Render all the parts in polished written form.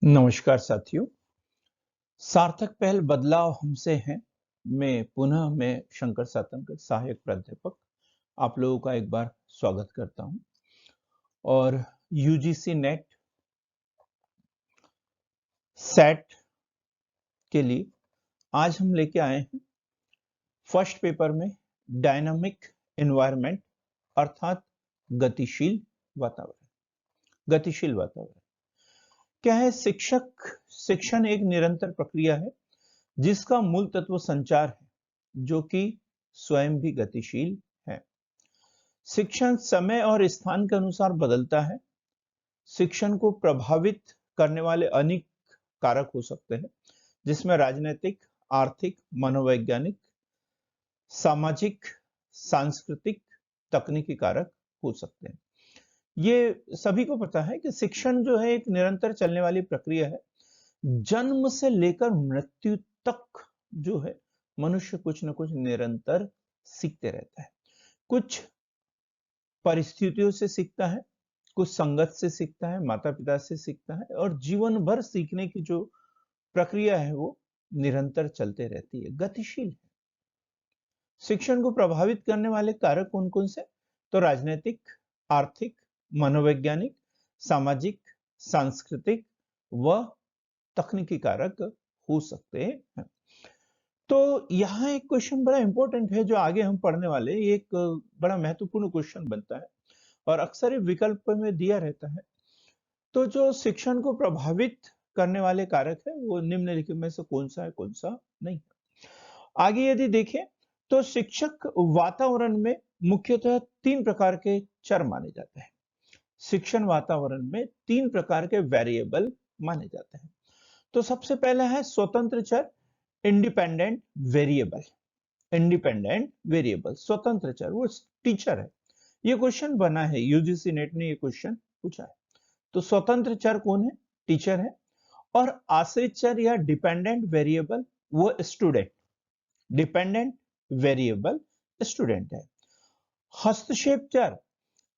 नमस्कार साथियों। सार्थक पहल बदलाव हमसे है। मैं शंकर सातंकर, सहायक प्राध्यापक, आप लोगों का एक बार स्वागत करता हूं। और यूजीसी नेट सेट के लिए आज हम लेके आए हैं फर्स्ट पेपर में डायनामिक एनवायरनमेंट, अर्थात गतिशील वातावरण। गतिशील वातावरण क्या है? शिक्षण एक निरंतर प्रक्रिया है जिसका मूल तत्व संचार है, जो कि स्वयं भी गतिशील है। शिक्षण समय और स्थान के अनुसार बदलता है। शिक्षण को प्रभावित करने वाले अनेक कारक हो सकते हैं, जिसमें राजनीतिक, आर्थिक, मनोवैज्ञानिक, सामाजिक, सांस्कृतिक, तकनीकी कारक हो सकते हैं। ये सभी को पता है कि शिक्षण जो है एक निरंतर चलने वाली प्रक्रिया है। जन्म से लेकर मृत्यु तक जो है मनुष्य कुछ न कुछ निरंतर सीखते रहता है। कुछ परिस्थितियों से सीखता है, कुछ संगत से सीखता है, माता पिता से सीखता है, और जीवन भर सीखने की जो प्रक्रिया है वो निरंतर चलते रहती है, गतिशील है। शिक्षण को प्रभावित करने वाले कारक कौन कौन से? तो राजनीतिक, आर्थिक, मनोवैज्ञानिक, सामाजिक, सांस्कृतिक व तकनीकी कारक हो सकते हैं। तो यहाँ एक क्वेश्चन बड़ा इंपॉर्टेंट है जो आगे हम पढ़ने वाले, एक बड़ा महत्वपूर्ण क्वेश्चन बनता है और अक्सर ये विकल्प में दिया रहता है। तो जो शिक्षण को प्रभावित करने वाले कारक है वो निम्नलिखित में से कौन सा है, कौन सा नहीं? आगे यदि देखें तो शिक्षक वातावरण में मुख्यतः 3 प्रकार के चर माने जाते हैं। शिक्षण वातावरण में 3 प्रकार के वेरिएबल माने जाते हैं। तो सबसे पहला है स्वतंत्र चर, इंडिपेंडेंट वेरिएबल। इंडिपेंडेंट वेरिएबल, स्वतंत्र चर, वो टीचर है। ये क्वेश्चन बना है, यूजीसी नेट ने ये क्वेश्चन पूछा है। तो स्वतंत्र चर कौन है? टीचर है। और आश्रित चर या डिपेंडेंट वेरिएबल वो स्टूडेंट, डिपेंडेंट वेरिएबल स्टूडेंट है। हस्तक्षेप चर,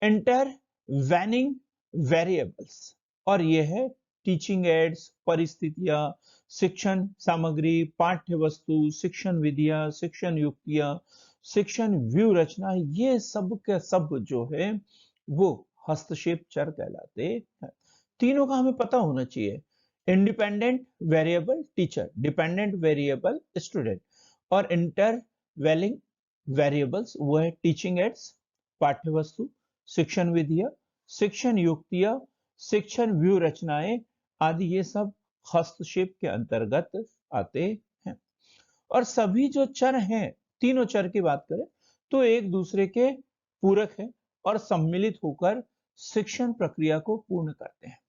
इंटरवेनिंग वेरिएबल्स, और ये है टीचिंग एड्स, परिस्थितियां, शिक्षण सामग्री, पाठ्य वस्तु, शिक्षण विधियां, शिक्षण युक्तियां, शिक्षण व्यू रचना, ये सब के सब जो है वो हस्तक्षेप चर कहलाते हैं। तीनों का हमें पता होना चाहिए। Independent variable teacher, dependent variable student, और इंटरवेलिंग वेरिएबल्स वो है टीचिंग एड्स, पाठ्य वस्तु, शिक्षण विधियां, शिक्षण युक्तियां, शिक्षण व्यू रचनाएं आदि, ये सब हस्तक्षेप के अंतर्गत आते हैं। और सभी जो चर हैं, तीनों चर की बात करें तो एक दूसरे के पूरक है और सम्मिलित होकर शिक्षण प्रक्रिया को पूर्ण करते हैं।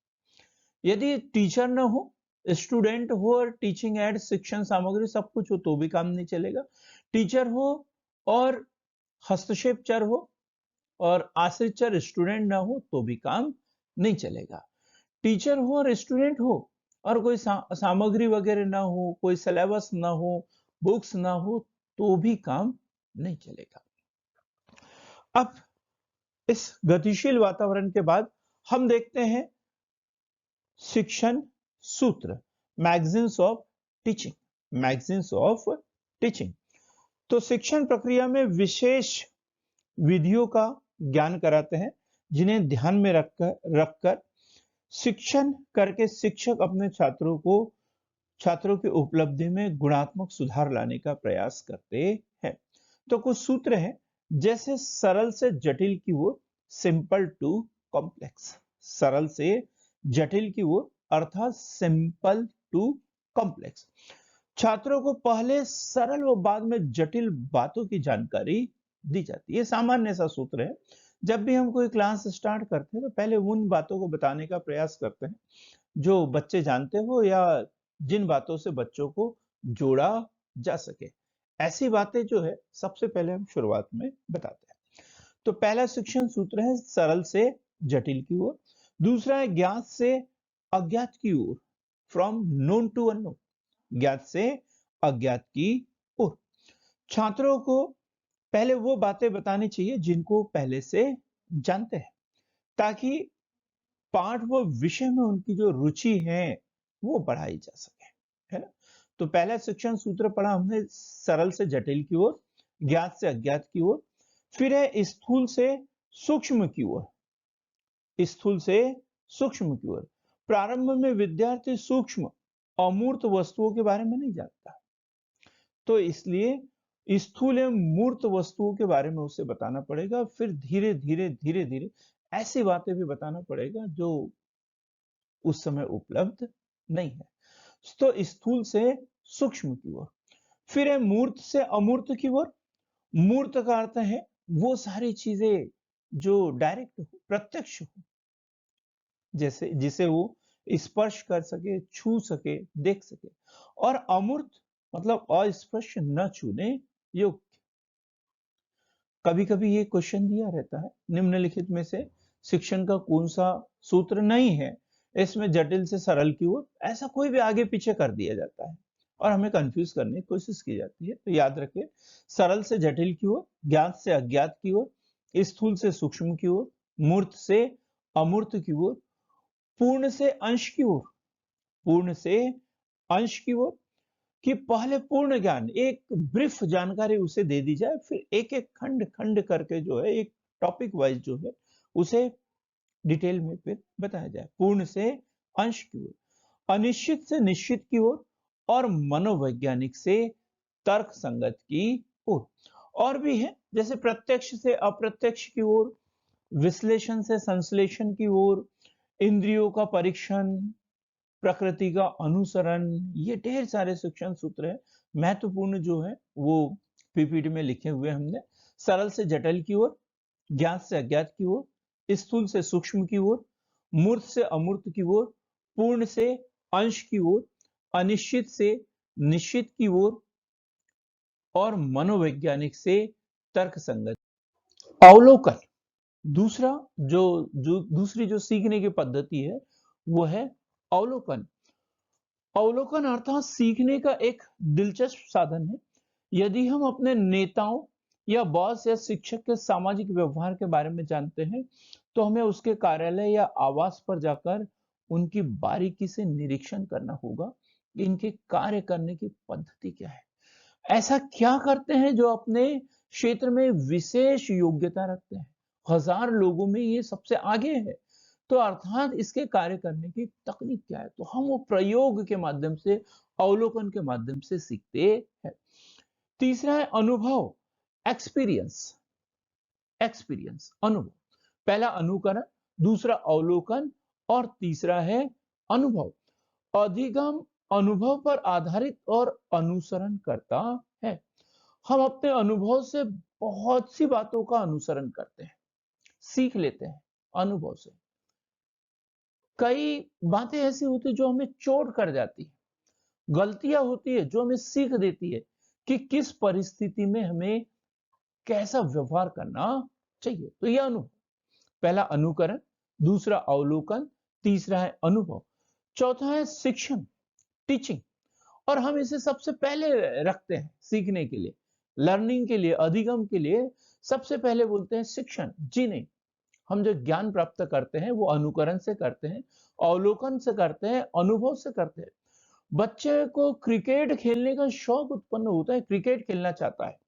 यदि टीचर न हो, स्टूडेंट हो और टीचिंग एड, शिक्षण सामग्री सब कुछ हो तो भी काम नहीं चलेगा। टीचर हो और हस्तक्षेप चर हो और आश्रित चर स्टूडेंट ना हो तो भी काम नहीं चलेगा। टीचर हो और स्टूडेंट हो और कोई सामग्री वगैरह ना हो, कोई सिलेबस ना हो, बुक्स ना हो, तो भी काम नहीं चलेगा। अब इस गतिशील वातावरण के बाद हम देखते हैं शिक्षण सूत्र, magazines of teaching, magazines of teaching. तो शिक्षण प्रक्रिया में विशेष विधियों का ज्ञान कराते हैं, जिन्हें ध्यान में रखकर शिक्षण करके शिक्षक अपने छात्रों की उपलब्धि में गुणात्मक सुधार लाने का प्रयास करते हैं। तो कुछ सूत्र हैं, जैसे सरल से जटिल की ओर, सिंपल टू कॉम्प्लेक्स, सरल से जटिल की ओर अर्थात सिंपल टू कॉम्प्लेक्स। छात्रों को पहले सरल व बाद में जटिल बातों की जानकारी दी जाती है। ये सामान्य सा सूत्र है। जब भी हम कोई क्लास स्टार्ट करते हैं तो पहले उन बातों को बताने का प्रयास करते हैं जो बच्चे जानते हो या जिन बातों से बच्चों को जोड़ा जा सके। ऐसी बातें जो है सबसे पहले हम शुरुआत में बताते हैं। तो पहला शिक्षण सूत्र है सरल से जटिल की ओर। दूसरा है ज्ञात से अज्ञात की ओर, फ्रॉम नोन टू अननोन, ज्ञात से अज्ञात की ओर। छात्रों को पहले वो बातें बतानी चाहिए जिनको पहले से जानते हैं, ताकि पाठ व विषय में उनकी जो रुचि है वो बढ़ाई जा सके, है ना। तो पहला शिक्षण सूत्र पढ़ा हमने, सरल से जटिल की ओर, ज्ञात से अज्ञात की ओर। फिर है स्थूल से सूक्ष्म की ओर, स्थूल से सूक्ष्म की ओर। प्रारंभ में विद्यार्थी सूक्ष्म अमूर्त वस्तुओं के बारे में नहीं जानता, तो इसलिए स्थूल एवं मूर्त वस्तुओं के बारे में उसे बताना पड़ेगा। फिर धीरे धीरे धीरे धीरे ऐसी बातें भी बताना पड़ेगा जो उस समय उपलब्ध नहीं है। तो स्थूल से सूक्ष्म की ओर। फिर है मूर्त से अमूर्त की ओर। मूर्त का अर्थ है वो सारी चीजें जो डायरेक्ट हो, प्रत्यक्ष हो, जैसे जिसे वो स्पर्श कर सके, छू सके, देख सके। और अमूर्त मतलब अस्पर्श, न छूने योग्य। कभी कभी ये क्वेश्चन दिया रहता है, निम्नलिखित में से शिक्षण का कौन सा सूत्र नहीं है इसमें जटिल से सरल की ओर, ऐसा कोई भी आगे पीछे कर दिया जाता है और हमें कंफ्यूज करने की कोशिश की जाती है। तो याद रखिए, सरल से जटिल की ओर, ज्ञात से अज्ञात की ओर, स्थूल से सूक्ष्म की ओर, मूर्त से अमूर्त की ओर, पूर्ण से अंश की ओर, पूर्ण से अंश की ओर। कि पहले पूर्ण ज्ञान, एक ब्रीफ जानकारी उसे दे दी जाए, फिर एक एक खंड खंड करके जो है एक टॉपिक वाइज जो है उसे डिटेल में फिर बताया जाए। पूर्ण से अंश की ओर, अनिश्चित से निश्चित की ओर, और मनोवैज्ञानिक से तर्क संगत की ओर। और भी है, जैसे प्रत्यक्ष से अप्रत्यक्ष की ओर, विश्लेषण से संश्लेषण की ओर, इंद्रियों का परीक्षण, प्रकृति का अनुसरण। ये ढेर सारे शिक्षण सूत्र है, महत्वपूर्ण जो है वो पीपीटी में लिखे हुए हमने। सरल से जटिल की ओर, ज्ञात से अज्ञात की ओर, स्थूल से सूक्ष्म की ओर, मूर्त से अमूर्त की ओर, पूर्ण से अंश की ओर, अनिश्चित से निश्चित की ओर, और मनोवैज्ञानिक से तर्क संगत। अवलोकन, दूसरा जो दूसरी जो सीखने की पद्धति है वो है अवलोकन। अवलोकन अर्थात सीखने का एक दिलचस्प साधन है। यदि हम अपने नेताओं या बॉस या शिक्षक के सामाजिक व्यवहार के बारे में जानते हैं, तो हमें उसके कार्यालय या आवास पर जाकर उनकी बारीकी से निरीक्षण करना होगा कि इनके कार्य करने की पद्धति क्या है, ऐसा क्या करते हैं जो अपने क्षेत्र में विशेष योग्यता रखते हैं। हजार लोगों में ये सबसे आगे है, तो अर्थात इसके कार्य करने की तकनीक क्या है, तो हम वो प्रयोग के माध्यम से, अवलोकन के माध्यम से सीखते हैं। तीसरा है अनुभव, एक्सपीरियंस। एक्सपीरियंस, अनुभव। पहला अनुकरण, दूसरा अवलोकन, और तीसरा है अनुभव। अधिगम अनुभव पर आधारित और अनुसरण करता है। हम अपने अनुभव से बहुत सी बातों का अनुसरण करते हैं, सीख लेते हैं अनुभव से। कई बातें ऐसी होती है जो हमें चोट कर जाती है, गलतियां होती है जो हमें सीख देती है कि किस परिस्थिति में हमें कैसा व्यवहार करना चाहिए। तो यह अनुभव, पहला अनुकरण, दूसरा अवलोकन, तीसरा है अनुभव, चौथा है शिक्षण, टीचिंग। और हम इसे सबसे पहले रखते हैं सीखने के लिए, लर्निंग के लिए, अधिगम के लिए सबसे पहले बोलते हैं शिक्षण। जी नहीं, हम जो ज्ञान प्राप्त करते हैं वो अनुकरण से करते हैं, अवलोकन से करते हैं, अनुभव से करते हैं। बच्चे को क्रिकेट खेलने का शौक उत्पन्न होता है, क्रिकेट खेलना चाहता है,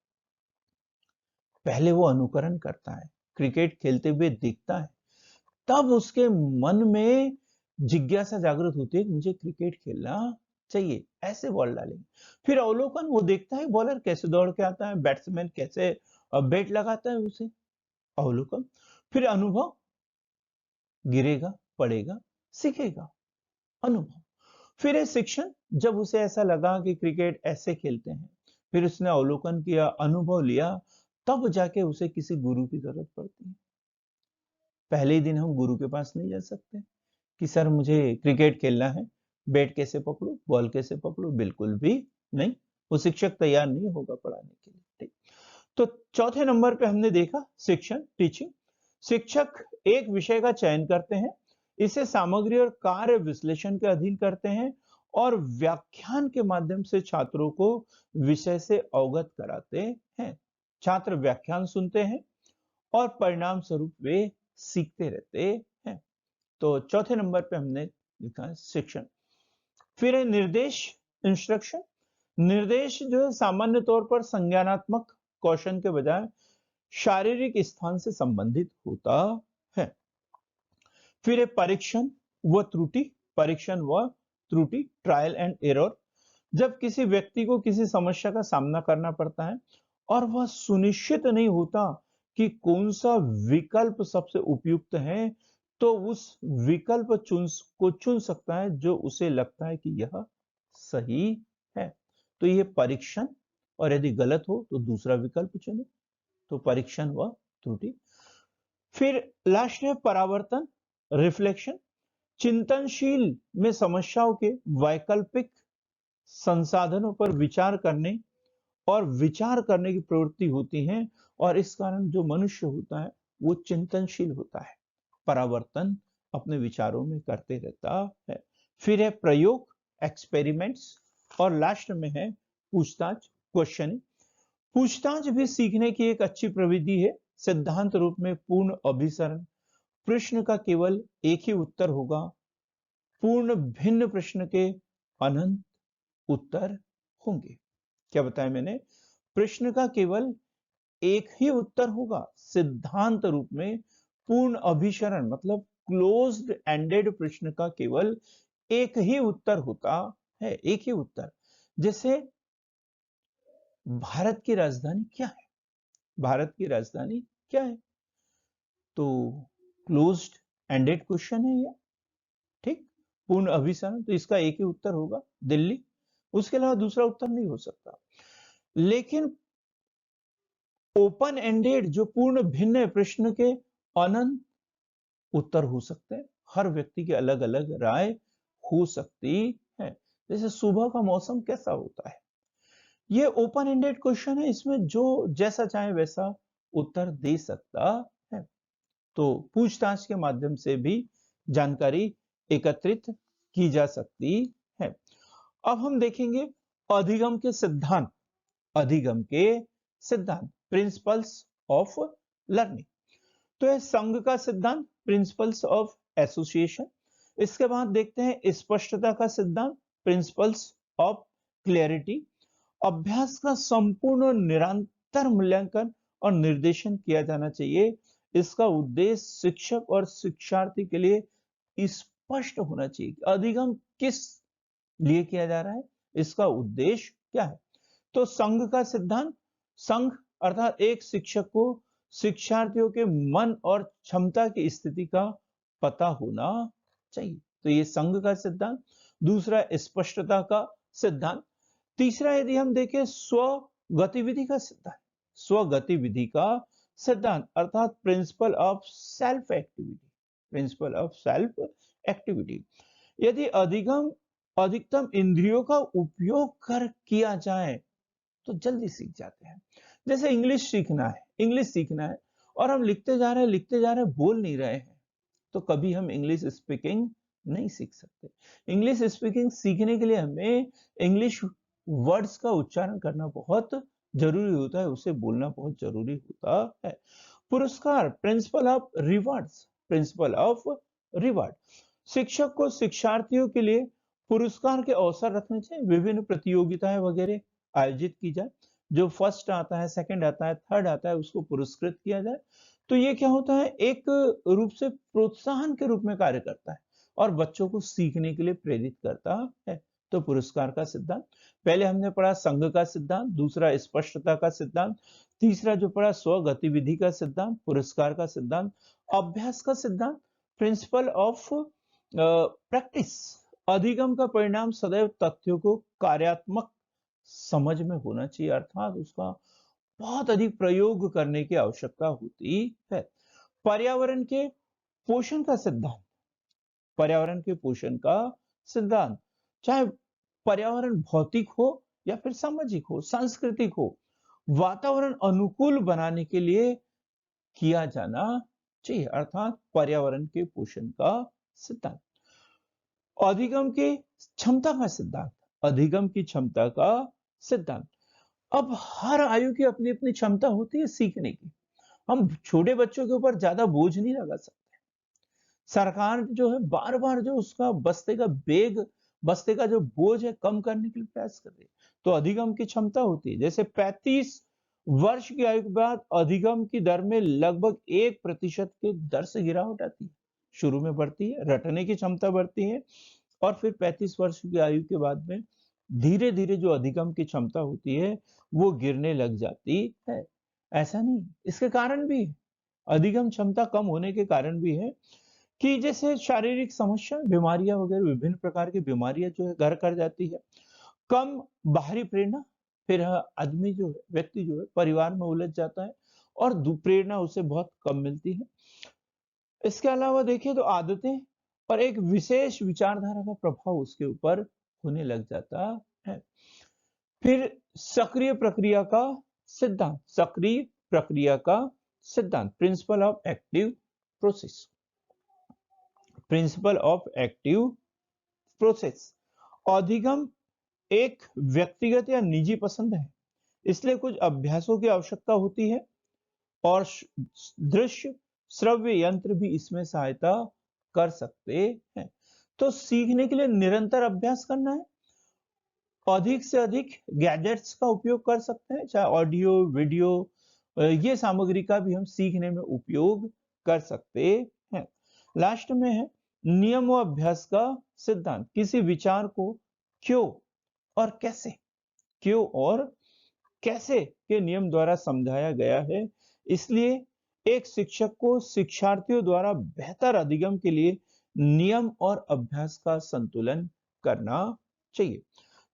पहले वो अनुकरण करता है, क्रिकेट खेलते हुए देखता है, तब उसके मन में जिज्ञासा जागृत होती है कि मुझे क्रिकेट खेलना चाहिए, ऐसे बॉल डालेंगे। फिर अवलोकन, वो देखता है बॉलर कैसे दौड़ के आता है, बैट्समैन कैसे बैट लगाता है, उसे अवलोकन। फिर अनुभव, गिरेगा, पड़ेगा, सीखेगा, अनुभव। फिर है शिक्षण, जब उसे ऐसा लगा कि क्रिकेट ऐसे खेलते हैं, फिर उसने अवलोकन किया, अनुभव लिया, तब जाके उसे किसी गुरु की जरूरत पड़ती है। पहले ही दिन हम गुरु के पास नहीं जा सकते कि सर मुझे क्रिकेट खेलना है, बैट कैसे पकड़ू, बॉल कैसे पकड़ू, बिल्कुल भी नहीं। वो शिक्षक तैयार नहीं होगा पढ़ाने के लिए। ठीक। तो चौथे नंबर पे हमने देखा शिक्षण, टीचिंग। शिक्षक एक विषय का चयन करते हैं, इसे सामग्री और कार्य विश्लेषण के अधीन करते हैं, और व्याख्यान के माध्यम से छात्रों को विषय से अवगत कराते हैं। छात्र व्याख्यान सुनते हैं और परिणाम स्वरूप वे सीखते रहते हैं। तो चौथे नंबर पे हमने लिखा है शिक्षण। फिर है निर्देश, इंस्ट्रक्शन। निर्देश जो है सामान्य तौर पर संज्ञानात्मक कौशल के बजाय शारीरिक स्थान से संबंधित होता है। फिर है परीक्षण व त्रुटि, परीक्षण व त्रुटि, ट्रायल एंड एरर। जब किसी व्यक्ति को किसी समस्या का सामना करना पड़ता है और वह सुनिश्चित नहीं होता कि कौन सा विकल्प सबसे उपयुक्त है, तो उस विकल्प को चुन सकता है जो उसे लगता है कि यह सही है। तो यह परीक्षण, और यदि गलत हो तो दूसरा विकल्प चुने। तो परीक्षण व त्रुटि। फिर लास्ट है परावर्तन, रिफ्लेक्शन। चिंतनशील में समस्याओं के वैकल्पिक संसाधनों पर विचार करने और विचार करने की प्रवृत्ति होती है, और इस कारण जो मनुष्य होता है वो चिंतनशील होता है, परावर्तन अपने विचारों में करते रहता है। फिर है प्रयोग, एक्सपेरिमेंट्स, और लास्ट में है पूछताछ, क्वेश्चनिंग। पूछताछ भी सीखने की एक अच्छी प्रविधि है। सिद्धांत रूप में पूर्ण अभिसरण, प्रश्न का केवल एक ही उत्तर होगा। पूर्ण भिन्न प्रश्न के अनंत उत्तर होंगे। क्या बताया मैंने? प्रश्न का केवल एक ही उत्तर होगा। सिद्धांत रूप में पूर्ण अभिसरण मतलब क्लोज्ड एंडेड प्रश्न का केवल एक ही उत्तर होता है, एक ही उत्तर। जैसे भारत की राजधानी क्या है? भारत की राजधानी क्या है? तो क्लोज्ड एंडेड क्वेश्चन है ये, ठीक। पूर्ण अभिसरण, तो इसका एक ही उत्तर होगा, दिल्ली। उसके अलावा दूसरा उत्तर नहीं हो सकता। लेकिन ओपन एंडेड जो पूर्ण भिन्न प्रश्न के अनंत उत्तर हो सकते हैं। हर व्यक्ति की अलग अलग राय हो सकती है। जैसे सुबह का मौसम कैसा होता है, ये ओपन एंडेड क्वेश्चन है, इसमें जो जैसा चाहे वैसा उत्तर दे सकता है। तो पूछताछ के माध्यम से भी जानकारी एकत्रित की जा सकती है। अब हम देखेंगे अधिगम के सिद्धांत। अधिगम के सिद्धांत, प्रिंसिपल्स ऑफ लर्निंग। तो है संघ का सिद्धांत, प्रिंसिपल्स ऑफ एसोसिएशन। इसके बाद देखते हैं स्पष्टता का सिद्धांत, प्रिंसिपल्स ऑफ क्लियरिटी। अभ्यास का संपूर्ण निरंतर मूल्यांकन और निर्देशन किया जाना चाहिए। इसका उद्देश्य शिक्षक और शिक्षार्थी के लिए स्पष्ट होना चाहिए। अधिगम किस लिए किया जा रहा है, इसका उद्देश्य क्या है। तो संघ का सिद्धांत, संघ अर्थात एक शिक्षक को शिक्षार्थियों के मन और क्षमता की स्थिति का पता होना चाहिए। तो ये संघ का सिद्धांत। दूसरा स्पष्टता का सिद्धांत। तीसरा यदि हम देखें स्व गतिविधि का सिद्धांत, स्व गतिविधि का सिद्धांत अर्थात principle of self activity, principle of self activity. यदि अधिकतम इंद्रियों का उपयोग कर किया जाए तो जल्दी सीख जाते हैं। जैसे इंग्लिश सीखना है, इंग्लिश सीखना है और हम लिखते जा रहे हैं, लिखते जा रहे हैं, बोल नहीं रहे हैं, तो कभी हम इंग्लिश स्पीकिंग नहीं सीख सकते। इंग्लिश स्पीकिंग सीखने के लिए हमें इंग्लिश वर्ड्स का उच्चारण करना बहुत जरूरी होता है, उसे बोलना बहुत जरूरी होता है। पुरस्कार, principle of rewards, principle of reward. शिक्षक को शिक्षार्थियों के लिए पुरस्कार के अवसर रखने चाहिए। विभिन्न प्रतियोगिताएं वगैरह आयोजित की जाए। जो फर्स्ट आता है, सेकंड आता है, थर्ड आता है, उसको पुरस्कृत किया जाए। तो ये क्या होता है, एक रूप से प्रोत्साहन के रूप में कार्य करता है और बच्चों को सीखने के लिए प्रेरित करता है। तो पुरस्कार का सिद्धांत, पहले हमने पढ़ा संघ का सिद्धांत, दूसरा स्पष्टता का सिद्धांत, तीसरा जो पढ़ा स्व गतिविधि का सिद्धांत, पुरस्कार का सिद्धांत, अभ्यास का सिद्धांत, प्रिंसिपल ऑफ प्रैक्टिस। अधिगम का परिणाम सदैव तथ्यों को कार्यात्मक समझ में होना चाहिए, अर्थात उसका बहुत अधिक प्रयोग करने की आवश्यकता होती है। पर्यावरण के पोषण का सिद्धांत, पर्यावरण के पोषण का सिद्धांत, चाहे पर्यावरण भौतिक हो या फिर सामाजिक हो, सांस्कृतिक हो, वातावरण अनुकूल बनाने के लिए किया जाना चाहिए, अर्थात पर्यावरण के पोषण का सिद्धांत। अधिगम की क्षमता का सिद्धांत, अधिगम की क्षमता का सिद्धांत। अब हर आयु की अपनी अपनी क्षमता होती है सीखने की। हम छोटे बच्चों के ऊपर ज्यादा बोझ नहीं लगा सकते। सरकार जो है बार बार जो उसका बस्ते का बेग बस्ते का जो बोझ है कम करने के लिए प्रयास कर रही है। तो अधिगम की क्षमता होती है, जैसे 35 वर्ष की आयु के बाद अधिगम की दर में लगभग 1% के दर से गिरावट आती है। शुरू में बढ़ती है, रटने की क्षमता बढ़ती है और फिर 35 वर्ष की आयु के बाद में धीरे धीरे जो अधिगम की क्षमता होती है वो गिरने लग जाती है। ऐसा नहीं, इसके कारण भी है, अधिगम क्षमता कम होने के कारण भी है कि जैसे शारीरिक समस्या, बीमारियां वगैरह, विभिन्न प्रकार की बीमारियां जो है घर कर जाती है, कम बाहरी प्रेरणा, फिर आदमी जो है, व्यक्ति जो है परिवार में उलझ जाता है और प्रेरणा उसे बहुत कम मिलती है। इसके अलावा देखिए तो आदतें और एक विशेष विचारधारा का प्रभाव उसके ऊपर होने लग जाता है। फिर सक्रिय प्रक्रिया का सिद्धांत, सक्रिय प्रक्रिया का सिद्धांत, principle of active process, principle of active process. अधिगम एक व्यक्तिगत या निजी पसंद है, इसलिए कुछ अभ्यासों की आवश्यकता होती है और दृश्य श्रव्य यंत्र भी इसमें सहायता कर सकते हैं। तो सीखने के लिए निरंतर अभ्यास करना है, अधिक से अधिक गैजेट्स का उपयोग कर सकते हैं, चाहे ऑडियो वीडियो, ये सामग्री का भी हम सीखने में उपयोग कर सकते हैं। लास्ट में है नियम व अभ्यास का सिद्धांत, किसी विचार को क्यों और कैसे, क्यों और कैसे के नियम द्वारा समझाया गया है, इसलिए एक शिक्षक को शिक्षार्थियों द्वारा बेहतर अधिगम के लिए नियम और अभ्यास का संतुलन करना चाहिए।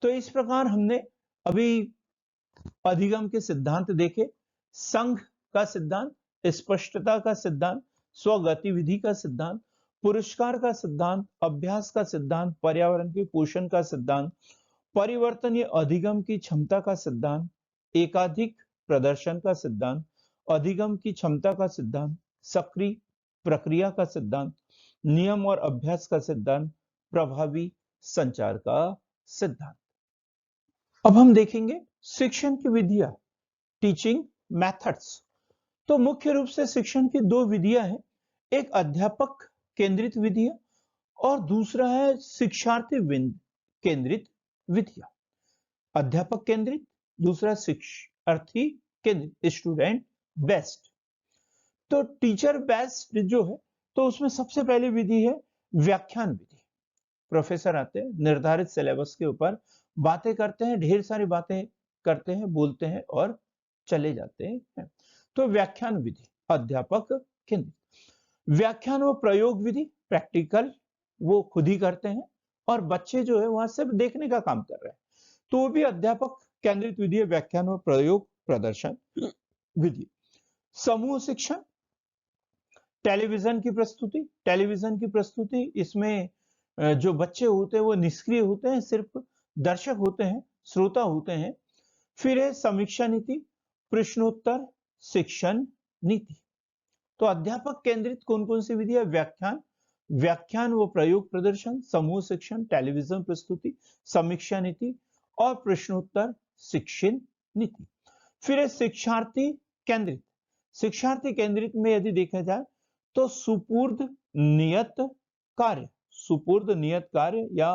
तो इस प्रकार हमने अभी अधिगम के सिद्धांत देखे, संघ का सिद्धांत, स्पष्टता का सिद्धांत, स्वगतिविधि का सिद्धांत, पुरस्कार का सिद्धांत, अभ्यास का सिद्धांत, पर्यावरण के पोषण का सिद्धांत, परिवर्तनीय अधिगम की क्षमता का सिद्धांत, एकाधिक प्रदर्शन का सिद्धांत, अधिगम की क्षमता का सिद्धांत, सक्रिय प्रक्रिया का सिद्धांत, नियम और अभ्यास का सिद्धांत, प्रभावी संचार का सिद्धांत। अब हम देखेंगे शिक्षण की विधियां, टीचिंग मेथड्स। तो मुख्य रूप से शिक्षण की दो विधियां हैं, एक अध्यापक केंद्रित विधि है और दूसरा है शिक्षार्थी केंद्रित विधियां। अध्यापक केंद्रित, दूसरा शिक्षार्थी केंद्रित, स्टूडेंट बेस्ड। तो टीचर बेस्ड जो है, तो उसमें सबसे पहली विधि है व्याख्यान विधि। प्रोफेसर आते हैं, निर्धारित सिलेबस के ऊपर बातें करते हैं, ढेर सारी बातें करते हैं, बोलते हैं और चले जाते हैं। तो व्याख्यान विधि, अध्यापक केंद्रित। व्याख्यान व प्रयोग विधि, प्रैक्टिकल वो खुद ही करते हैं और बच्चे जो है वहां सिर्फ देखने का काम कर रहे हैं, तो वो भी अध्यापक केंद्रित विधि है, व्याख्यान व प्रयोग प्रदर्शन विधि। समूह शिक्षण, टेलीविजन की प्रस्तुति, टेलीविजन की प्रस्तुति, इसमें जो बच्चे होते हैं वो निष्क्रिय होते हैं, सिर्फ दर्शक होते हैं, श्रोता होते हैं। फिर है समीक्षा नीति, प्रश्नोत्तर शिक्षण नीति। तो अध्यापक केंद्रित कौन कौन सी विधि है? व्याख्यान, व्याख्यान व प्रयोग प्रदर्शन, समूह शिक्षण, टेलीविजन प्रस्तुति, समीक्षा नीति और प्रश्नोत्तर शिक्षण नीति। फिर है शिक्षार्थी केंद्रित। शिक्षार्थी केंद्रित में यदि देखा जाए तो सुपूर्द नियत कार्य, सुपूर्द नियत कार्य या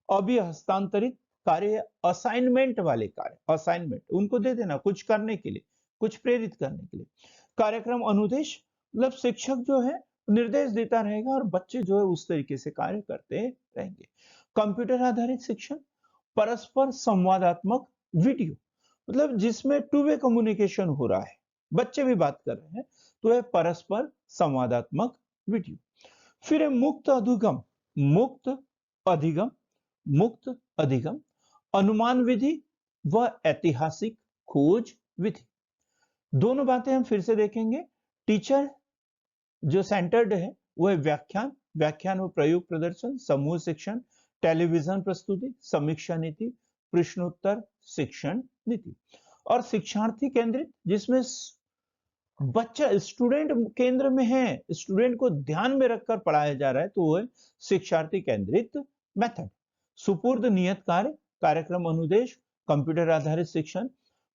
अभिहस्तांतरित कार्य, असाइनमेंट वाले कार्य, असाइनमेंट उनको दे देना कुछ करने के लिए, कुछ प्रेरित करने के लिए। कार्यक्रम अनुदेश, मतलब शिक्षक जो है निर्देश देता रहेगा और बच्चे जो है उस तरीके से कार्य करते रहेंगे। कंप्यूटर आधारित शिक्षण, परस्पर संवादात्मक वीडियो, मतलब जिसमें टू वे कम्युनिकेशन हो रहा है, बच्चे भी बात कर रहे हैं, तो है परस्पर संवादात्मक वीडियो। फिर है मुक्त अधिगम, मुक्त अधिगम, मुक्त अधिगम, अनुमान विधि व ऐतिहासिक खोज विधि। दोनों बातें हम फिर से देखेंगे। टीचर जो सेंटर्ड है वो है व्याख्यान, व्याख्यान व प्रयोग प्रदर्शन, समूह शिक्षण, टेलीविजन प्रस्तुति, समीक्षा नीति, प्रश्नोत्तर शिक्षण नीति। और शिक्षार्थी केंद्रित, जिसमें बच्चा स्टूडेंट केंद्र में है, स्टूडेंट को ध्यान में रखकर पढ़ाया जा रहा है, तो वो है शिक्षार्थी केंद्रित मेथड। सुपूर्द नियत कार्य, कार्यक्रम अनुदेश, कंप्यूटर आधारित शिक्षण,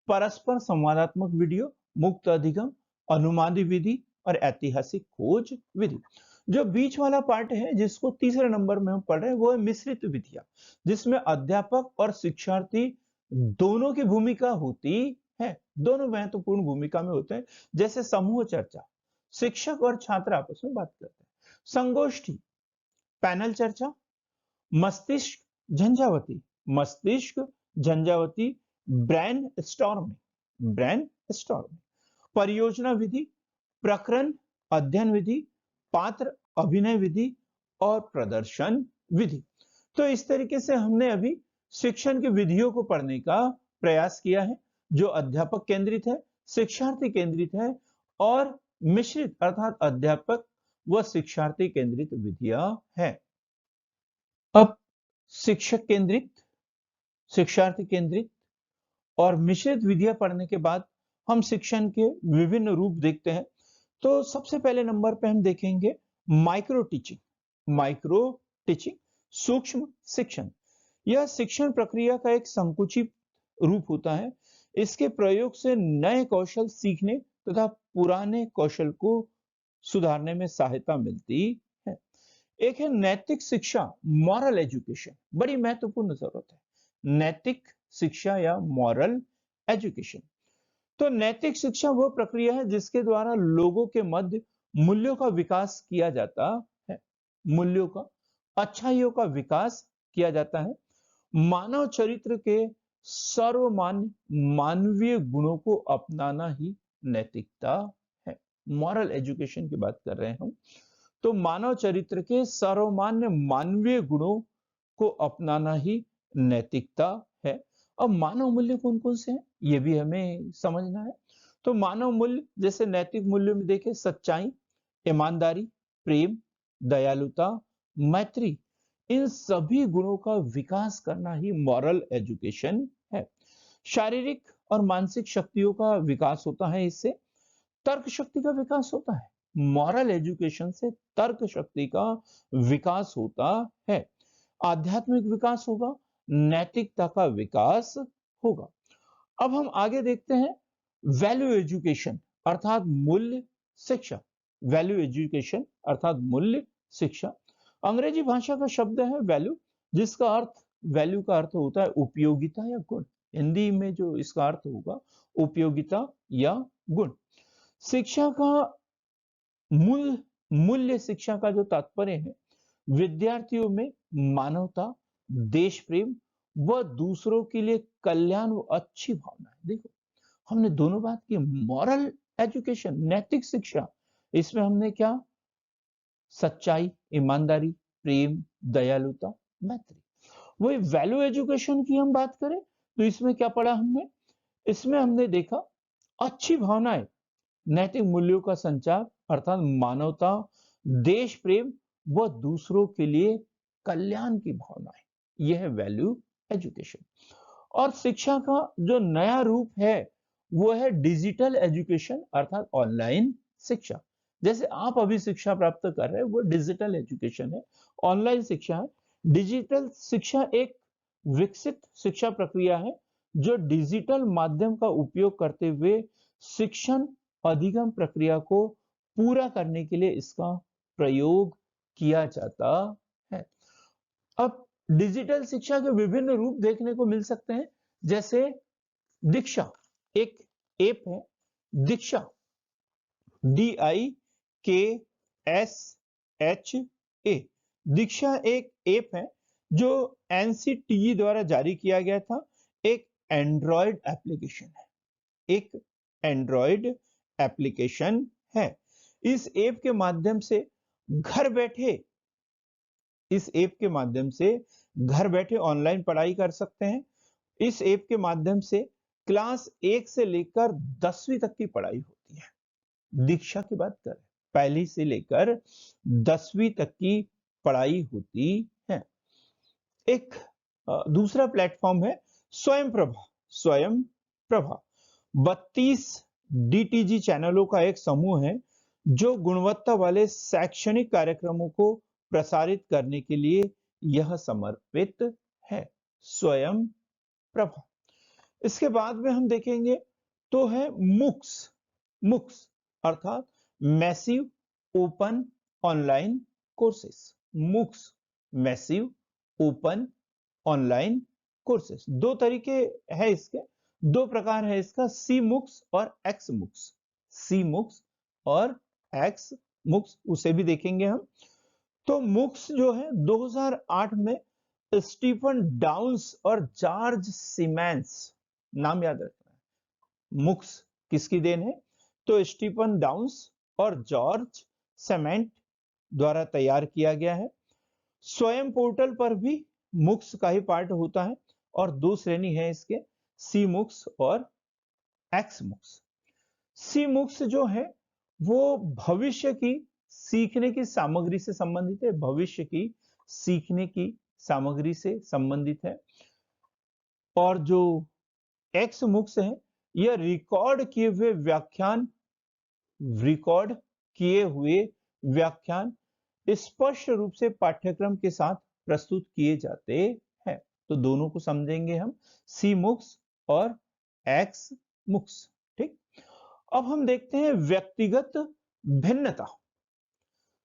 परस्पर संवादात्मक वीडियो, मुक्त अधिगम, अनुमानी विधि और ऐतिहासिक खोज विधि। जो बीच वाला पार्ट है जिसको तीसरे नंबर में हम पढ़ रहे हैं वो है मिश्रित विधियां, जिसमें अध्यापक और शिक्षार्थी दोनों की भूमिका होती है। दोनों महत्वपूर्ण भूमिका में होते हैं। जैसे समूह चर्चा, शिक्षक और छात्र आपस में बात करते हैं। संगोष्ठी, पैनल चर्चा। मस्तिष्क झंझावती, मस्तिष्क झंझावती, ब्रेन स्टॉर्मिंग, ब्रेन स्टॉर्मिंग। परियोजना विधि, प्रकरण अध्ययन विधि, पात्र अभिनय विधि और प्रदर्शन विधि। तो इस तरीके से हमने अभी शिक्षण की विधियों को पढ़ने का प्रयास किया है, जो अध्यापक केंद्रित है, शिक्षार्थी केंद्रित है और मिश्रित अर्थात अध्यापक व शिक्षार्थी केंद्रित विधियां हैं। अब शिक्षक केंद्रित, शिक्षार्थी केंद्रित और मिश्रित विधियां पढ़ने के बाद हम शिक्षण के विभिन्न रूप देखते हैं। तो सबसे पहले नंबर पे हम देखेंगे माइक्रो टीचिंग। माइक्रो टीचिंग, सूक्ष्म शिक्षण। यह शिक्षण प्रक्रिया का एक संकुचित रूप होता है। इसके प्रयोग से नए कौशल सीखने तथा पुराने कौशल को सुधारने में सहायता मिलती है। एक है नैतिक शिक्षा, मॉरल एजुकेशन, बड़ी महत्वपूर्ण जरूरत है नैतिक शिक्षा या मॉरल एजुकेशन। तो नैतिक शिक्षा वह प्रक्रिया है जिसके द्वारा लोगों के मध्य मूल्यों का विकास किया जाता है। मूल्यों का, अच्छाइयों का विकास किया जाता है। मानव चरित्र के सर्वमान्य मानवीय गुणों को अपनाना ही नैतिकता है। मॉरल एजुकेशन की बात कर रहे हैं हम। तो मानव चरित्र के सर्वमान्य मानवीय गुणों को अपनाना ही नैतिकता है। अब मानव मूल्य कौन कौन से हैं ये भी हमें समझना है। तो मानव मूल्य जैसे नैतिक मूल्यों में देखें सच्चाई, ईमानदारी, प्रेम, दयालुता, मैत्री, इन सभी गुणों का विकास करना ही मॉरल एजुकेशन है। शारीरिक और मानसिक शक्तियों का विकास होता है, इससे तर्क शक्ति का विकास होता है। मॉरल एजुकेशन से तर्क शक्ति का विकास होता है। आध्यात्मिक विकास होगा, नैतिकता का विकास होगा। अब हम आगे देखते हैं वैल्यू एजुकेशन अर्थात मूल्य शिक्षा। वैल्यू एजुकेशन अर्थात मूल्य शिक्षा अंग्रेजी भाषा का शब्द है वैल्यू, जिसका अर्थ, वैल्यू का अर्थ होता है उपयोगिता या गुण। हिंदी में जो इसका अर्थ होगा उपयोगिता या गुण। शिक्षा का मूल मूल्य शिक्षा का जो तात्पर्य है विद्यार्थियों में मानवता, देश प्रेम व दूसरों के लिए कल्याण व अच्छी भावना है। देखो हमने दोनों बात की, मॉरल एजुकेशन नैतिक शिक्षा, इसमें हमने क्या, सच्चाई, ईमानदारी, प्रेम, दयालुता, मैत्री। वही वैल्यू एजुकेशन की हम बात करें तो इसमें क्या पढ़ा हमने, इसमें हमने देखा अच्छी भावनाएं, नैतिक मूल्यों का संचार अर्थात मानवता, देश प्रेम व दूसरों के लिए कल्याण की भावनाएं, यह है वैल्यू एजुकेशन। और शिक्षा का जो नया रूप है वो है डिजिटल एजुकेशन अर्थात ऑनलाइन शिक्षा। जैसे आप अभी शिक्षा प्राप्त कर रहे हैं वो डिजिटल एजुकेशन है, ऑनलाइन शिक्षा है। डिजिटल शिक्षा एक विकसित शिक्षा प्रक्रिया है जो डिजिटल माध्यम का उपयोग करते हुए शिक्षण अधिगम प्रक्रिया को पूरा करने के लिए इसका प्रयोग किया जाता है। अब डिजिटल शिक्षा के विभिन्न रूप देखने को मिल सकते हैं। जैसे दीक्षा एक ऐप है, दीक्षा DIKSHA। दीक्षा एक ऐप है जो NCTE द्वारा जारी किया गया था। एक एंड्रॉयड एप्लीकेशन है, एक एंड्रॉयड एप्लीकेशन है। इस ऐप के माध्यम से घर बैठे, इस ऐप के माध्यम से घर बैठे ऑनलाइन पढ़ाई कर सकते हैं। इस ऐप के माध्यम से क्लास 1 से लेकर 10वीं तक की पढ़ाई होती है। दीक्षा की बात करें, पहली से लेकर 10वीं तक की पढ़ाई होती है। एक दूसरा प्लेटफॉर्म है स्वयं प्रभा। स्वयं प्रभा 32 DTG चैनलों का एक समूह है जो गुणवत्ता वाले शैक्षणिक कार्यक्रमों को प्रसारित करने के लिए यह समर्पित है। स्वयं प्रभा। इसके बाद में हम देखेंगे तो है मुक्स। मुक्स अर्थात massive open online courses, MOOCs massive, open online courses. दो तरीके है इसके, दो प्रकार है इसका, सी मूक्स और एक्स मूक्स। सी मूक्स और एक्स मूक्स उसे भी देखेंगे हम। तो मूक्स जो है 2008 में स्टीफन डाउन्स और जॉर्ज सीमेंस, नाम याद रखना है, मूक्स किसकी देन है? तो स्टीफन डाउन्स और जॉर्ज सेमेंट द्वारा तैयार किया गया है। स्वयं पोर्टल पर भी मूक्स का ही पार्ट होता है और दो श्रेणी है इसके, सी मूक्स और एक्स मूक्स। सी मूक्स जो है वो भविष्य की सीखने की सामग्री से संबंधित है, भविष्य की सीखने की सामग्री से संबंधित है। और जो एक्स मूक्स है यह रिकॉर्ड किए हुए व्याख्यान स्पष्ट रूप से पाठ्यक्रम के साथ प्रस्तुत किए जाते हैं। तो दोनों को समझेंगे हम, सी मूक्स और एक्स मूक्स। ठीक, अब हम देखते हैं व्यक्तिगत भिन्नता।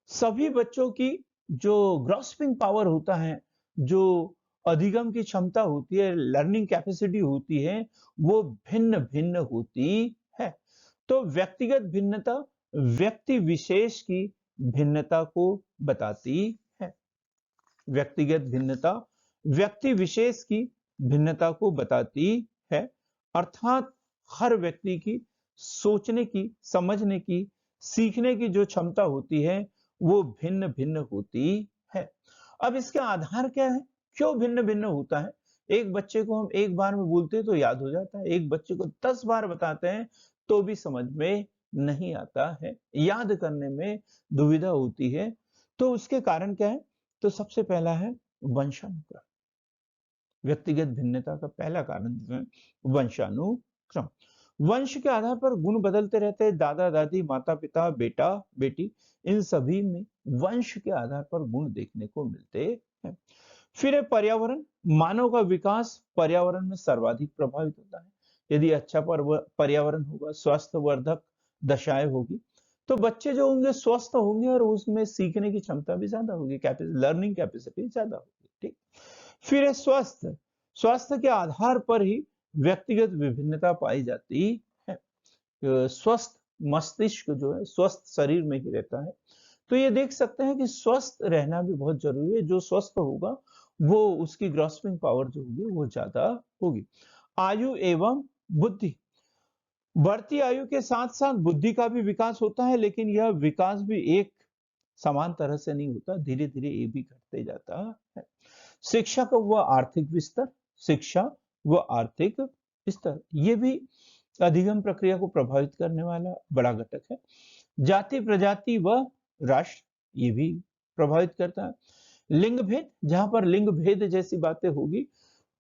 सभी बच्चों की जो ग्रॉस्पिंग पावर होता है, जो अधिगम की क्षमता होती है, लर्निंग कैपेसिटी होती है, वो भिन्न भिन्न होती है। तो व्यक्तिगत भिन्नता व्यक्ति विशेष की भिन्नता को बताती है। व्यक्तिगत भिन्नता व्यक्ति विशेष की भिन्नता को बताती है, अर्थात हर व्यक्ति की सोचने की, समझने की, सीखने की जो क्षमता होती है वो भिन्न भिन्न होती है। अब इसके आधार क्या है, क्यों भिन्न भिन्न होता है? एक बच्चे को हम एक बार में बोलते हैं तो याद हो जाता है, एक बच्चे को 10 बार बताते हैं तो भी समझ में नहीं आता है, याद करने में दुविधा होती है। तो उसके कारण क्या है? तो सबसे पहला है वंशानुक्रम। व्यक्तिगत भिन्नता का पहला कारण जो है वंशानुक्रम। वंश के आधार पर गुण बदलते रहते हैं, दादा दादी, माता पिता, बेटा बेटी, इन सभी में वंश के आधार पर गुण देखने को मिलते हैं। फिर है पर्यावरण। मानव का विकास पर्यावरण में सर्वाधिक प्रभावित होता है। यदि अच्छा पर्यावरण होगा, स्वस्थवर्धक दशाएं होगी, तो बच्चे जो होंगे स्वस्थ होंगे और उसमें सीखने की क्षमता भी ज्यादा होगी, लर्निंग कैपेसिटी ज्यादा होगी। ठीक, फिर है स्वास्थ्य। स्वास्थ्य के आधार पर ही व्यक्तिगत विभिन्नता पाई जाती है। स्वस्थ मस्तिष्क जो है स्वस्थ शरीर में ही रहता है। तो ये देख सकते हैं कि स्वस्थ रहना भी बहुत जरूरी है। जो स्वस्थ होगा वो उसकी ग्रॉस्पिंग पावर जो होगी वो ज्यादा होगी। आयु एवं बुद्धि। बढ़ती आयु के साथ साथ बुद्धि का भी विकास होता है, लेकिन यह विकास भी एक समान तरह से नहीं होता, धीरे धीरे ये भी घटते जाता है। शिक्षा का व आर्थिक विस्तार। शिक्षा व आर्थिक विस्तार ये भी अधिगम प्रक्रिया को प्रभावित करने वाला बड़ा घटक है। जाति प्रजाति व राष्ट्र ये भी प्रभावित करता है। लिंग भेद, जहां पर लिंग भेद जैसी बातें होगी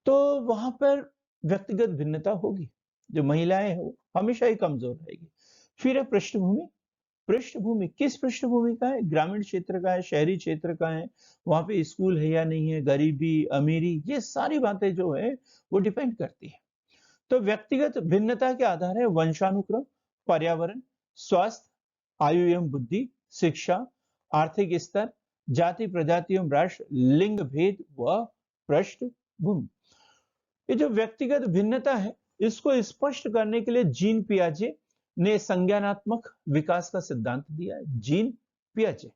तो वहां पर व्यक्तिगत भिन्नता होगी। जो महिलाएं हैं वो हमेशा ही कमजोर रहेगी। फिर है पृष्ठभूमि। पृष्ठभूमि किस पृष्ठभूमि का है? ग्रामीण क्षेत्र का है, शहरी क्षेत्र का है, वहां पे स्कूल है या नहीं है, गरीबी अमीरी, ये सारी बातें जो है वो डिपेंड करती है। तो व्यक्तिगत भिन्नता के आधार है वंशानुक्रम, पर्यावरण, स्वास्थ्य, आयु एवं बुद्धि, शिक्षा, आर्थिक स्तर, जाति प्रजाति एवं राष्ट्र, लिंग भेद व पृष्ठभूमि। ये जो व्यक्तिगत भिन्नता है इसको स्पष्ट करने के लिए जीन पियाजे ने संज्ञानात्मक विकास का सिद्धांत दिया है। जीन पियाजे,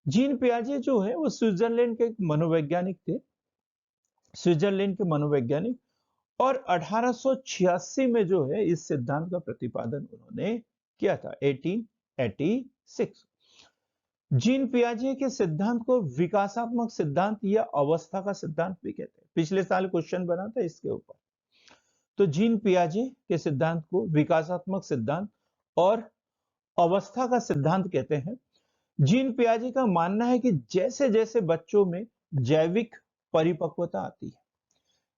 जीन पियाजे जो है वो स्विट्जरलैंड के एक मनोवैज्ञानिक थे, स्विट्जरलैंड के मनोवैज्ञानिक। और 1886 में जो है इस सिद्धांत का प्रतिपादन उन्होंने किया था, 1886। जीन पियाजे के सिद्धांत को विकासात्मक सिद्धांत या अवस्था का सिद्धांत भी कहते हैं। पिछले साल क्वेश्चन बना था इसके ऊपर। तो जीन पियाजे के सिद्धांत को विकासात्मक सिद्धांत और अवस्था का सिद्धांत कहते हैं। जीन पियाजे का मानना है कि जैसे जैसे बच्चों में जैविक परिपक्वता आती है,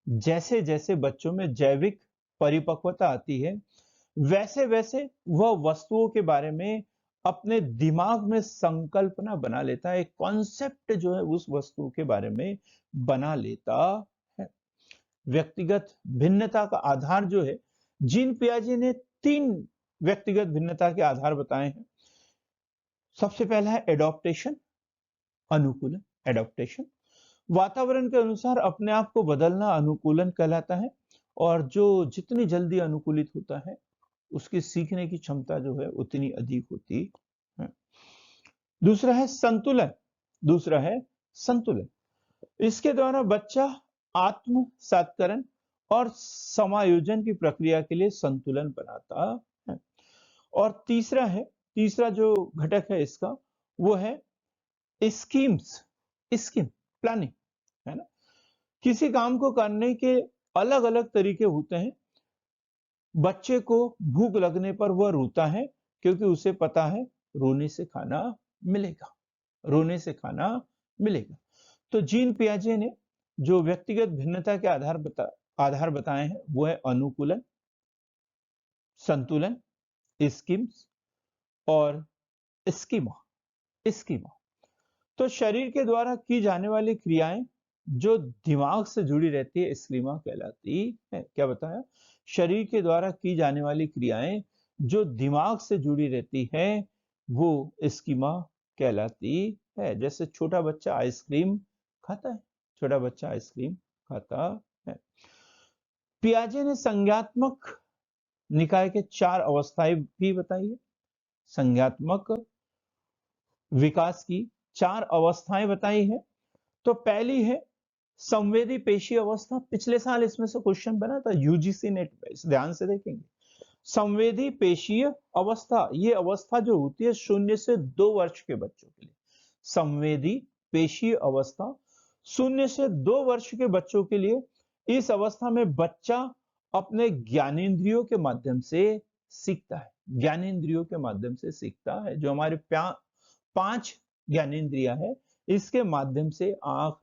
जैसे जैसे बच्चों में जैविक परिपक्वता आती है, वैसे वैसे वह वस्तुओं के बारे में अपने दिमाग में संकल्पना बना लेता है, एक कॉन्सेप्ट जो है उस वस्तु के बारे में बना लेता है। व्यक्तिगत भिन्नता का आधार जो है, जीन पियाजे ने 3 व्यक्तिगत भिन्नता के आधार बताए हैं। सबसे पहला है एडॉप्टेशन, अनुकूलन, एडॉप्टेशन। वातावरण के अनुसार अपने आप को बदलना अनुकूलन कहलाता है, और जो जितनी जल्दी अनुकूलित होता है उसकी सीखने की क्षमता जो है उतनी अधिक होती है। दूसरा है संतुलन, दूसरा है संतुलन। इसके द्वारा बच्चा आत्म सात्करण और समायोजन की प्रक्रिया के लिए संतुलन बनाता है। और तीसरा जो घटक है इसका, वो है स्कीम प्लानिंग, है ना। किसी काम को करने के अलग अलग तरीके होते हैं। बच्चे को भूख लगने पर वह रोता है क्योंकि उसे पता है रोने से खाना मिलेगा, रोने से खाना मिलेगा। तो जीन पियाजे ने जो व्यक्तिगत भिन्नता के आधार बताए हैं वो है अनुकूलन, संतुलन, स्कीम्स और स्कीमा स्कीमा। तो शरीर के द्वारा की जाने वाली क्रियाएं जो दिमाग से जुड़ी रहती है स्कीमा कहलाती है। क्या बताया? शरीर के द्वारा की जाने वाली क्रियाएं जो दिमाग से जुड़ी रहती है वो स्कीमा कहलाती है। जैसे छोटा बच्चा आइसक्रीम खाता है, छोटा बच्चा आइसक्रीम खाता है। पियाजे ने संज्ञात्मक निकाय के 4 अवस्थाएं भी बताई है। संज्ञात्मक विकास की 4 अवस्थाएं बताई है। तो पहली है संवेदी पेशी अवस्था। पिछले साल इसमें से क्वेश्चन बना था यूजीसी नेट पे, इस ध्यान से देखेंगे। संवेदी पेशीय अवस्था, ये अवस्था जो होती है 0 से 2 वर्ष के बच्चों के लिए। संवेदी पेशीय अवस्था 0 से 2 वर्ष के बच्चों के लिए। इस अवस्था में बच्चा अपने ज्ञानेंद्रियों के माध्यम से सीखता है, ज्ञानेंद्रियों के माध्यम से सीखता है। जो हमारे 5 ज्ञानेंद्रियां है, इसके माध्यम से आंख,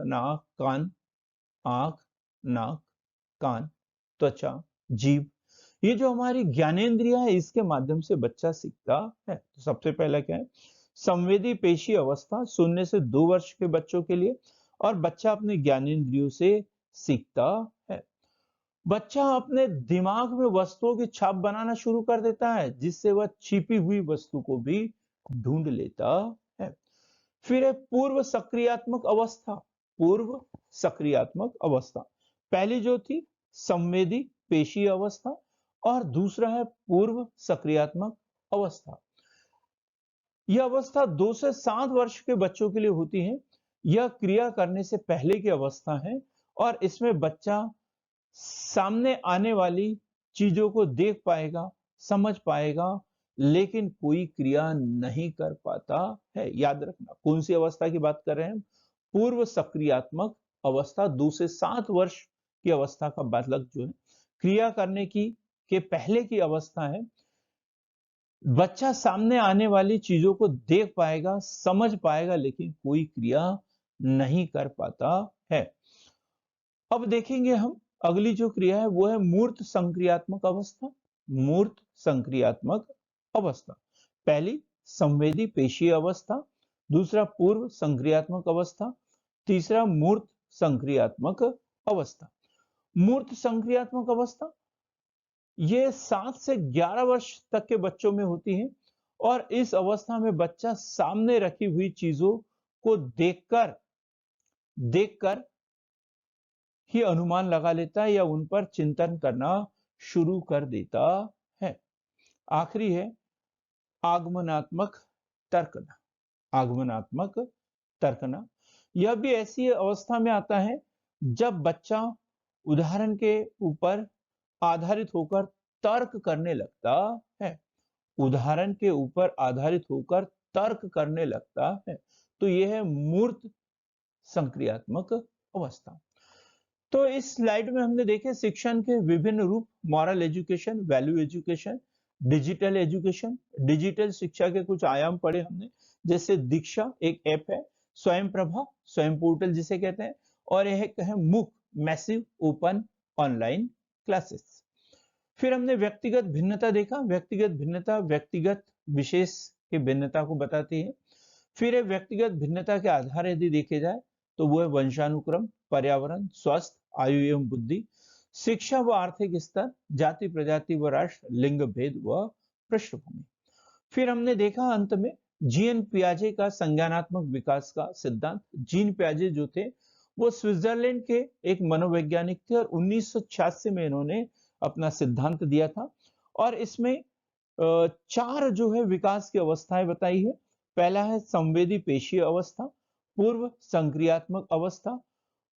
नाक, कान, त्वचा, जीभ, ये जो हमारी ज्ञानेंद्रियां है इसके माध्यम से बच्चा सीखता है। तो सबसे पहला क्या है? संवेदी पेशी अवस्था 0 से 2 वर्ष के बच्चों के लिए, और बच्चा अपने ज्ञानेंद्रियों से सीखता है। बच्चा अपने दिमाग में वस्तुओं की छाप बनाना शुरू कर देता है, जिससे वह छिपी हुई वस्तु को भी ढूंढ लेता है। फिर है पूर्व सक्रियात्मक अवस्था, पूर्व सक्रियात्मक अवस्था। पहली जो थी संवेदी पेशी अवस्था, और दूसरा है पूर्व सक्रियात्मक अवस्था। यह अवस्था 2 से 7 वर्ष के बच्चों के लिए होती है। यह क्रिया करने से पहले की अवस्था है, और इसमें बच्चा सामने आने वाली चीजों को देख पाएगा, समझ पाएगा, लेकिन कोई क्रिया नहीं कर पाता है। याद रखना कौन सी अवस्था की बात कर रहे हैं? पूर्व सक्रियात्मक अवस्था। 2 से 7 वर्ष की अवस्था का बालक जो है, क्रिया करने की के पहले की अवस्था है। बच्चा सामने आने वाली चीजों को देख पाएगा, समझ पाएगा, लेकिन कोई क्रिया नहीं कर पाता है। अब देखेंगे हम अगली जो क्रिया है वो है मूर्त संक्रियात्मक अवस्था। मूर्त संक्रियात्मक अवस्था, पहली संवेदी पेशीय अवस्था, दूसरा पूर्व संक्रियात्मक अवस्था, तीसरा मूर्त संक्रियात्मक अवस्था। मूर्त संक्रियात्मक अवस्था ये 7 से 11 वर्ष तक के बच्चों में होती है, और इस अवस्था में बच्चा सामने रखी हुई चीजों को देखकर ही अनुमान लगा लेता है या उन पर चिंतन करना शुरू कर देता है। आखिरी है आगमनात्मक तर्कना, आगमनात्मक तर्कना। यह भी ऐसी अवस्था में आता है जब बच्चा उदाहरण के ऊपर आधारित होकर तर्क करने लगता है, उदाहरण के ऊपर आधारित होकर तर्क करने लगता है। तो यह है मूर्त संक्रियात्मक अवस्था। तो इस स्लाइड में हमने देखे शिक्षण के विभिन्न रूप, moral education, value education, digital education. Digital शिक्षा के कुछ आयाम पढ़े हमने, जैसे दीक्षा एक ऐप है, स्वयं प्रभा, स्वयं पोर्टल जिसे कहते हैं, और एक है मुक, मैसिव ओपन ऑनलाइन क्लासेस। फिर हमने व्यक्तिगत भिन्नता देखा। व्यक्तिगत भिन्नता व्यक्तिगत विशेष की भिन्नता को बताती है। फिर है व्यक्तिगत भिन्नता के आधार यदि देखे जाए तो वो है वंशानुक्रम, पर्यावरण, स्वास्थ्य, आयु एवं बुद्धि, शिक्षा व आर्थिक स्तर, जाति प्रजाति व राष्ट्र, लिंग भेद व पृष्ठभूमि। फिर हमने देखा अंत में जीन पियाजे का संज्ञानात्मक विकास का सिद्धांत। जीन पियाजे जो थे वो स्विट्जरलैंड के एक मनोवैज्ञानिक थे और 1986 में इन्होंने अपना सिद्धांत दिया था। और इसमें 4 जो है विकास की अवस्थाएं बताई है। पहला है संवेदी पेशीय अवस्था, पूर्व संक्रियात्मक अवस्था,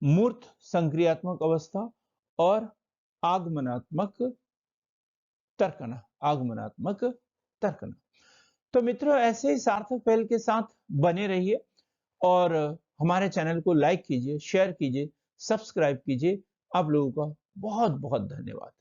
मूर्त संक्रियात्मक अवस्था और आगमनात्मक तर्कना। आगमनात्मक तर्कना। तो मित्रों, ऐसे ही सार्थक पहल के साथ बने रहिए और हमारे चैनल को लाइक कीजिए, शेयर कीजिए, सब्सक्राइब कीजिए। आप लोगों का बहुत बहुत धन्यवाद।